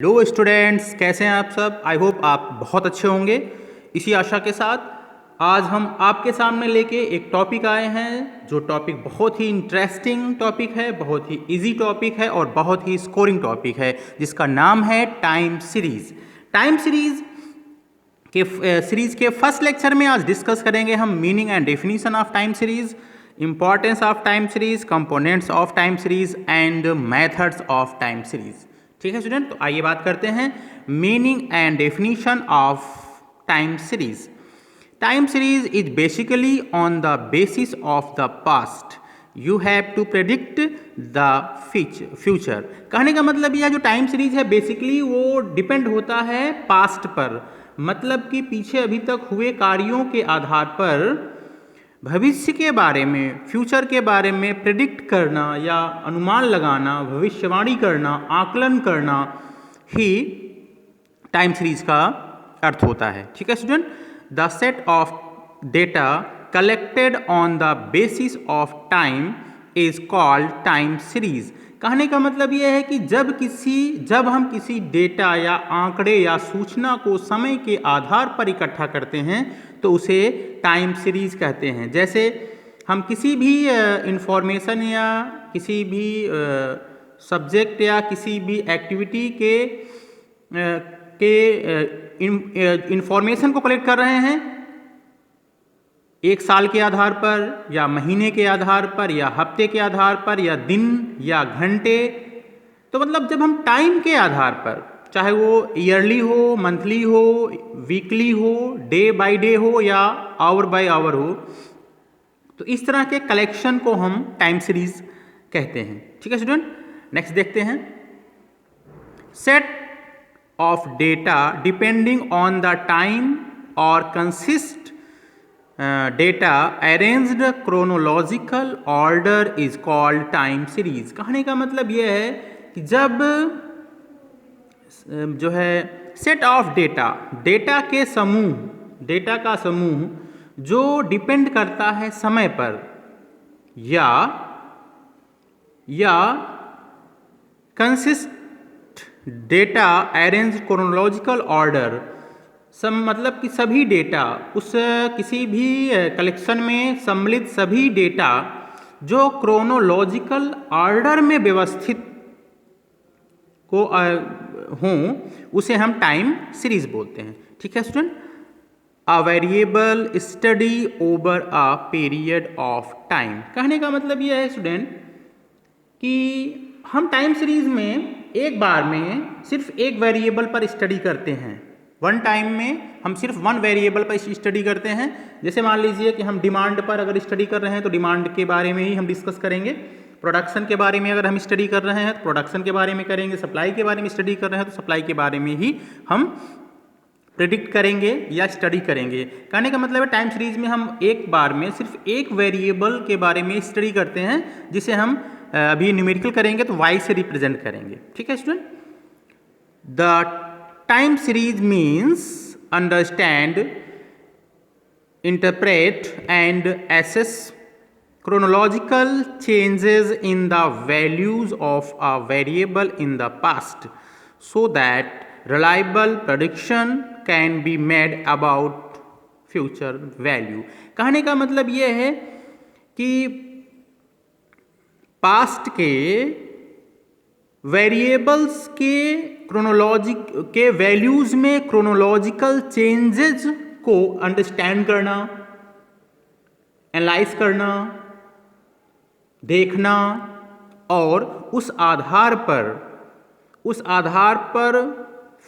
Hello students, कैसे हैं आप सब। आई होप आप बहुत अच्छे होंगे। इसी आशा के साथ आज हम आपके सामने लेके एक टॉपिक आए हैं, जो टॉपिक बहुत ही इंटरेस्टिंग टॉपिक है, बहुत ही इजी टॉपिक है और बहुत ही स्कोरिंग टॉपिक है, जिसका नाम है टाइम सीरीज। टाइम सीरीज के फर्स्ट लेक्चर में आज डिस्कस करेंगे हम meaning and definition of time series, importance of time series, components of time series and methods of time series. ठीक है स्टूडेंट, तो आइए बात करते हैं meaning and definition of time series. Time series is basically on the basis of the past, you have to predict the future. कहने का मतलब यह जो टाइम सीरीज है बेसिकली वो डिपेंड होता है पास्ट पर, मतलब कि पीछे अभी तक हुए कार्यों के आधार पर भविष्य के बारे में, फ्यूचर के बारे में प्रेडिक्ट करना या अनुमान लगाना, भविष्यवाणी करना, आकलन करना ही टाइम सीरीज का अर्थ होता है। ठीक है student, the set of data collected on the basis of time is called time series. कहने का मतलब यह है कि जब हम किसी डेटा या आंकड़े या सूचना को समय के आधार पर इकट्ठा करते हैं तो उसे टाइम सीरीज कहते हैं। जैसे हम किसी भी इंफॉर्मेशन या किसी भी सब्जेक्ट या किसी भी एक्टिविटी के इंफॉर्मेशन को कलेक्ट कर रहे हैं एक साल के आधार पर या महीने के आधार पर या हफ्ते के आधार पर या दिन या घंटे, तो मतलब जब हम टाइम के आधार पर, चाहे वो ईयरली हो, मंथली हो, वीकली हो, डे बाय डे हो या आवर बाय आवर हो, तो इस तरह के कलेक्शन को हम टाइम सीरीज कहते हैं। ठीक है स्टूडेंट, नेक्स्ट देखते हैं। Set of data depending on the time और consist data arranged chronological order is called time series. कहने का मतलब यह है कि जब जो है सेट ऑफ डेटा का समूह जो डिपेंड करता है समय पर या consist data arrange chronological order, मतलब कि सभी डेटा, उस किसी भी कलेक्शन में सम्मिलित सभी डेटा जो क्रोनोलॉजिकल ऑर्डर में व्यवस्थित को हों, उसे हम टाइम सीरीज बोलते हैं। ठीक है student, a variable study over a period of time. कहने का मतलब यह है स्टूडेंट कि हम टाइम सीरीज में एक बार में सिर्फ एक वेरिएबल पर स्टडी करते हैं। वन टाइम में हम सिर्फ वन वेरिएबल पर स्टडी करते हैं। जैसे मान लीजिए कि हम डिमांड पर अगर स्टडी कर रहे हैं तो डिमांड के बारे में ही हम डिस्कस करेंगे। प्रोडक्शन के बारे में अगर हम स्टडी कर रहे हैं तो प्रोडक्शन के बारे में करेंगे। सप्लाई के बारे में स्टडी कर रहे हैं तो सप्लाई के बारे में ही हम प्रेडिक्ट करेंगे या स्टडी करेंगे। कहने का मतलब है टाइम सीरीज में हम एक बार में सिर्फ एक वेरिएबल के बारे में स्टडी करते हैं, जिसे हम अभी न्यूमेरिकल करेंगे तो वाई से रिप्रेजेंट करेंगे। ठीक है student, the time series means understand, interpret and assess chronological changes in the values of a variable in the past so that reliable prediction can be made about future value। कहने का मतलब यह है कि past के variables के values में chronological changes को अंडरस्टैंड करना, एनालाइज करना, देखना और उस आधार पर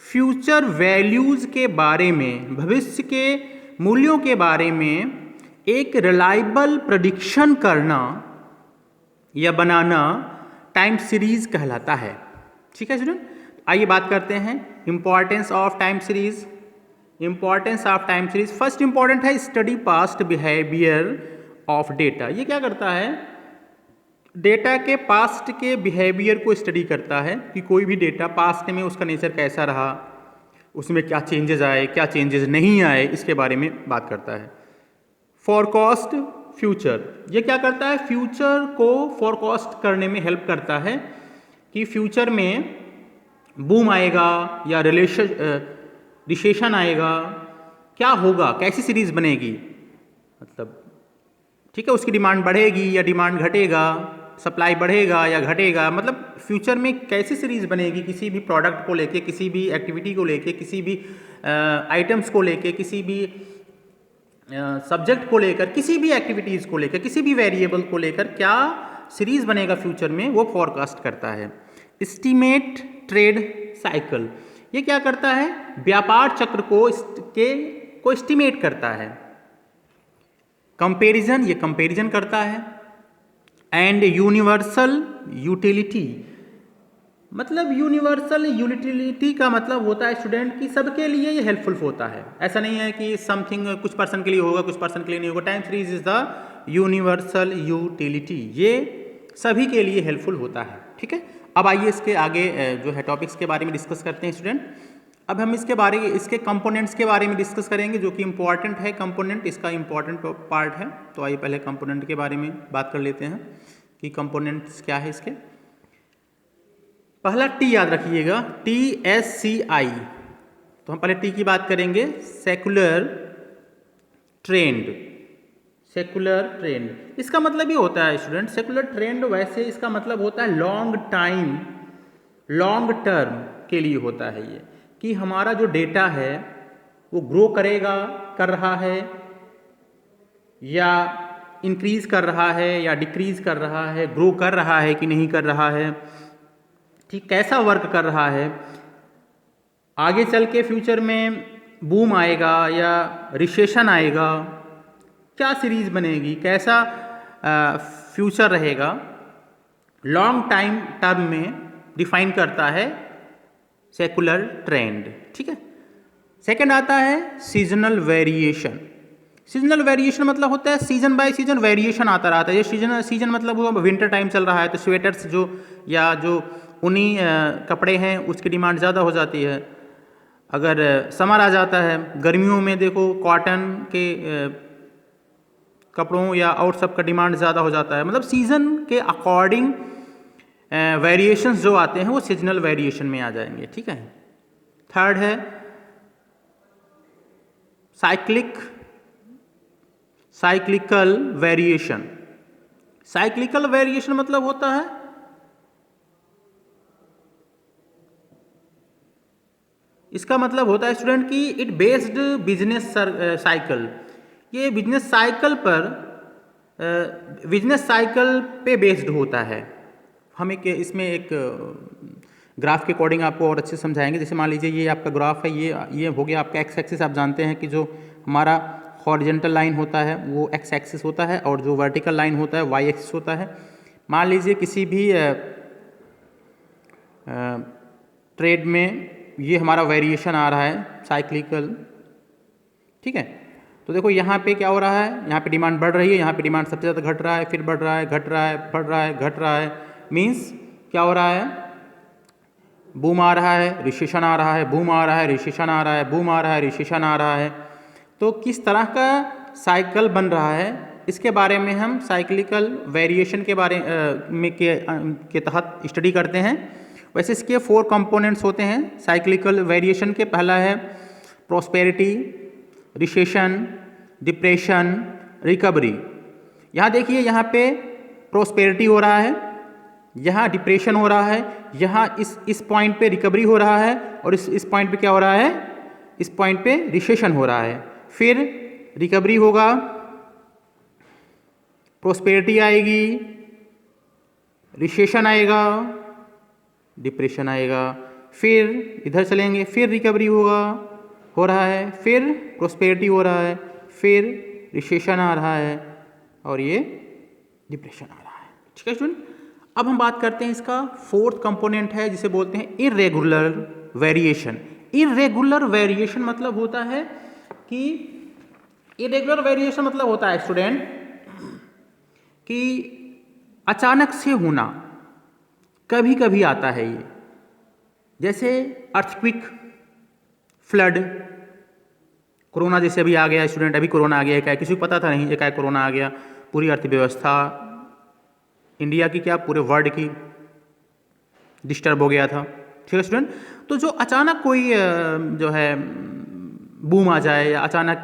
फ्यूचर वैल्यूज के बारे में, भविष्य के मूल्यों के बारे में एक रिलायबल प्रेडिक्शन करना या बनाना टाइम सीरीज कहलाता है। ठीक है स्टूडेंट, आइए बात करते हैं importance of time series. Importance of time series, first important है study past behaviour of data. ये क्या करता है, डेटा के पास्ट के बिहेवियर को स्टडी करता है कि कोई भी डेटा पास्ट में उसका नेचर कैसा रहा, उसमें क्या चेंजेस आए, क्या चेंजेस नहीं आए, इसके बारे में बात करता है। फॉरकास्ट फ्यूचर, ये क्या करता है, फ्यूचर को फॉरकास्ट करने में हेल्प करता है कि फ्यूचर में बूम आएगा या रिसेशन आएगा, क्या होगा, कैसी सीरीज बनेगी, मतलब ठीक है, उसकी डिमांड बढ़ेगी या डिमांड घटेगा, सप्लाई बढ़ेगा या घटेगा, मतलब फ्यूचर में कैसी सीरीज बनेगी किसी भी प्रोडक्ट को लेके, किसी भी एक्टिविटी को लेके, किसी भी आइटम्स को लेके, किसी भी सब्जेक्ट को लेकर, किसी भी एक्टिविटीज़ को लेकर, किसी भी वेरिएबल को लेकर क्या सीरीज बनेगा फ्यूचर में, वो फॉरकास्ट करता है। एस्टीमेट ट्रेड साइकिल, ये क्या करता है, व्यापार चक्र को एस्टीमेट करता है। कंपैरिजन, ये कंपैरिजन करता है। एंड यूनिवर्सल यूटिलिटी, मतलब यूनिवर्सल यूटिलिटी का मतलब होता है स्टूडेंट कि सबके लिए ये हेल्पफुल होता है। ऐसा नहीं है कि समथिंग कुछ पर्सन के लिए होगा, कुछ पर्सन के लिए नहीं होगा। Time series is the universal utility, ये सभी के लिए हेल्पफुल होता है। ठीक है, अब आइए इसके आगे जो है टॉपिक्स के बारे में डिस्कस करते हैं स्टूडेंट। अब हम इसके कंपोनेंट्स के बारे में डिस्कस करेंगे, जो कि इंपॉर्टेंट है। कंपोनेंट इसका इंपॉर्टेंट पार्ट है। तो आइए पहले कंपोनेंट के बारे में बात कर लेते हैं कि कंपोनेंट्स क्या है इसके। पहला टी याद रखिएगा, TSCI। तो हम पहले टी की बात करेंगे, सेकुलर ट्रेंड। सेकुलर ट्रेंड, इसका मतलब ये होता है स्टूडेंट, सेकुलर ट्रेंड वैसे इसका मतलब होता है लॉन्ग टाइम, लॉन्ग टर्म के लिए होता है ये, कि हमारा जो डेटा है वो ग्रो करेगा, कर रहा है, या इंक्रीज कर रहा है या डिक्रीज कर रहा है, ग्रो कर रहा है कि नहीं कर रहा है, ठीक, कैसा वर्क कर रहा है, आगे चल के फ्यूचर में बूम आएगा या रिसेशन आएगा, क्या सीरीज बनेगी, कैसा फ्यूचर रहेगा, लॉन्ग टाइम टर्म में डिफाइन करता है सेकुलर ट्रेंड। ठीक है, सेकंड आता है सीजनल वेरिएशन। सीजनल वेरिएशन मतलब होता है सीजन बाय सीजन वेरिएशन आता रहता है। ये सीजन मतलब हुआ विंटर टाइम चल रहा है तो स्वेटर्स जो या जो ऊनी कपड़े हैं उसकी डिमांड ज़्यादा हो जाती है। अगर समर आ जाता है, गर्मियों में देखो कॉटन के कपड़ों या और सब का डिमांड ज़्यादा हो जाता है। मतलब सीज़न के अकॉर्डिंग वेरिएशंस जो आते हैं वो सीजनल वेरिएशन में आ जाएंगे। ठीक है, थर्ड है साइक्लिकल वेरिएशन। साइक्लिकल वेरिएशन मतलब होता है इसका मतलब होता है स्टूडेंट कि इट बेस्ड बिजनेस साइकिल, ये बिजनेस साइकिल पे बेस्ड होता है। हम इसमें एक ग्राफ के अकॉर्डिंग आपको और अच्छे समझाएंगे। जैसे मान लीजिए ये आपका ग्राफ है, ये हो गया आपका एक्स एक्सिस। आप जानते हैं कि जो हमारा हॉरिजॉन्टल लाइन होता है वो एक्स एक्सिस होता है और जो वर्टिकल लाइन होता है वाई एक्सिस होता है। मान लीजिए किसी भी ट्रेड में ये हमारा वेरिएशन आ रहा है साइक्लिकल। ठीक है, तो देखो यहाँ पे क्या हो रहा है, यहाँ पे डिमांड बढ़ रही है, यहाँ पे डिमांड सबसे ज़्यादा घट रहा है, फिर बढ़ रहा है, घट रहा है, बढ़ रहा है, घट रहा है। मीन्स क्या हो रहा है, बूम आ रहा है, रिसेशन आ रहा है, बूम आ रहा है, रिसेशन आ रहा है, बूम आ रहा है, रिसेशन आ रहा है। तो किस तरह का साइकिल बन रहा है इसके बारे में हम साइक्लिकल वेरिएशन के बारे में के तहत स्टडी करते हैं। वैसे इसके 4 कंपोनेंट्स होते हैं साइक्लिकल वेरिएशन के। पहला है प्रॉस्पेरिटी, रिसेशन, डिप्रेशन, रिकवरी। यहाँ देखिए, यहाँ पे प्रॉस्पेरिटी हो रहा है, यहाँ डिप्रेशन हो रहा है, यहाँ इस पॉइंट पे रिकवरी हो रहा है और इस पॉइंट पे क्या हो रहा है, इस पॉइंट पे रिसेशन हो रहा है। फिर रिकवरी होगा, प्रॉस्पेरिटी आएगी, रिसेशन आएगा, डिप्रेशन आएगा, फिर इधर चलेंगे, फिर रिकवरी हो रहा है, फिर प्रॉस्पेरिटी हो रहा है, फिर रिसेशन आ रहा है और ये डिप्रेशन आ रहा है। ठीक है स्टूडेंट, अब हम बात करते हैं इसका 4th कंपोनेंट है जिसे बोलते हैं इर्रेगुलर वेरिएशन। इर्रेगुलर वेरिएशन मतलब होता है कि इर्रेगुलर वेरिएशन मतलब होता है स्टूडेंट कि अचानक से होना, कभी कभी आता है ये, जैसे अर्थक्विक, फ्लड, कोरोना जैसे अभी आ गया स्टूडेंट, अभी कोरोना आ गया है, क्या किसी को पता था नहीं, एकाएक कोरोना आ गया, पूरी अर्थव्यवस्था इंडिया की क्या पूरे वर्ल्ड की डिस्टर्ब हो गया था। ठीक है स्टूडेंट। तो जो अचानक कोई जो है बूम आ जाए या अचानक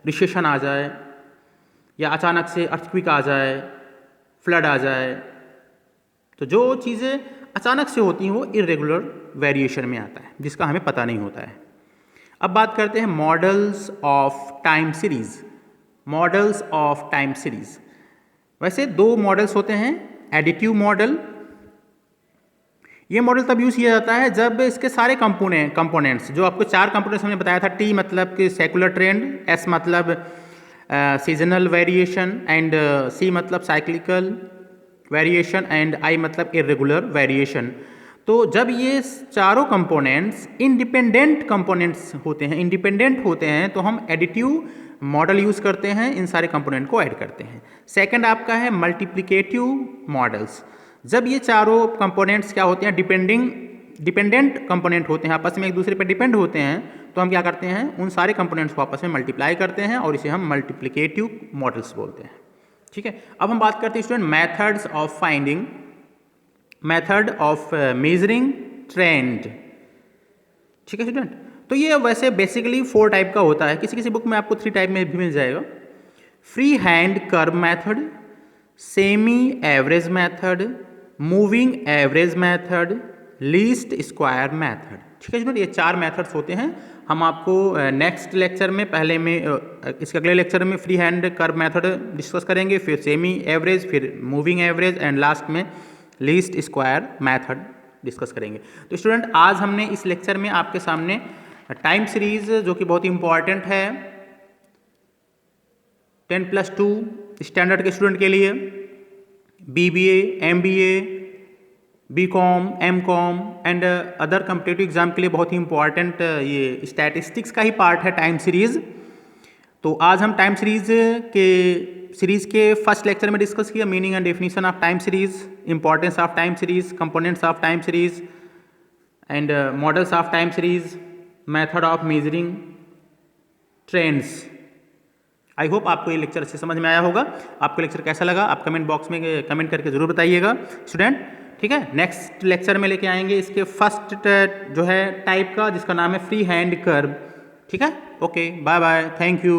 रिसेशन आ जाए या अचानक से अर्थक्वेक आ जाए, फ्लड आ जाए, तो जो चीज़ें अचानक से होती हैं वो इरेगुलर वेरिएशन में आता है जिसका हमें पता नहीं होता है। अब बात करते हैं models of time series. Models of time series, वैसे दो मॉडल्स होते हैं। एडिटिव मॉडल, ये मॉडल तब यूज़ किया जाता है जब इसके सारे कंपोनेंट्स जो आपको चार कंपोनेंट्स हमने बताया था, टी मतलब कि सेकुलर ट्रेंड, एस मतलब सीजनल वेरिएशन एंड सी मतलब साइक्लिकल वेरिएशन एंड आई मतलब इरेगुलर वेरिएशन। तो जब ये चारों कंपोनेंट्स इंडिपेंडेंट कंपोनेंट्स होते हैं, इंडिपेंडेंट होते हैं, तो हम एडिटिव मॉडल यूज़ करते हैं, इन सारे कंपोनेंट को ऐड करते हैं। सेकंड आपका है मल्टीप्लिकेटिव मॉडल्स। जब ये चारों कंपोनेंट्स क्या होते हैं, डिपेंडेंट कंपोनेंट होते हैं, आपस में एक दूसरे पर डिपेंड होते हैं, तो हम क्या करते हैं, उन सारे कंपोनेंट्स को आपस में मल्टीप्लाई करते हैं और इसे हम मल्टीप्लिकेटिव मॉडल्स बोलते हैं। ठीक है, अब हम बात करते हैं student methods of finding, method of measuring trend. ठीक है स्टूडेंट, तो ये वैसे बेसिकली 4 टाइप का होता है, किसी किसी बुक में आपको 3 टाइप में भी मिल जाएगा। Free hand curve method, semi average method, moving average method, least square method. ठीक है स्टूडेंट, ये 4 मेथड्स होते हैं। हम आपको नेक्स्ट लेक्चर में, पहले में इसके अगले लेक्चर में free hand curve method discuss करेंगे, फिर सेमी एवरेज, फिर मूविंग एवरेज एंड लास्ट में लीस्ट स्क्वायर मेथड डिस्कस करेंगे। तो स्टूडेंट आज हमने इस लेक्चर में आपके सामने टाइम सीरीज जो कि बहुत ही इंपॉर्टेंट है 10+2 स्टैंडर्ड के स्टूडेंट के लिए, BBA, MBA, BCom, MCom and other competitive exam के लिए बहुत ही इंपॉर्टेंट ये स्टैटिस्टिक्स का ही पार्ट है टाइम सीरीज। तो आज हम टाइम सीरीज के फर्स्ट लेक्चर में डिस्कस किया meaning and definition of time series, importance of time series, components of time series and models of time series, method of measuring trends. I hope आपको ये lecture अच्छे समझ में आया होगा। आपको लेक्चर कैसा लगा आप कमेंट बॉक्स में कमेंट करके ज़रूर बताइएगा स्टूडेंट। ठीक है, नेक्स्ट लेक्चर में लेके आएंगे इसके फर्स्ट जो है टाइप का, जिसका नाम है फ्री हैंड कर्व। ठीक है, okay, bye bye, thank you.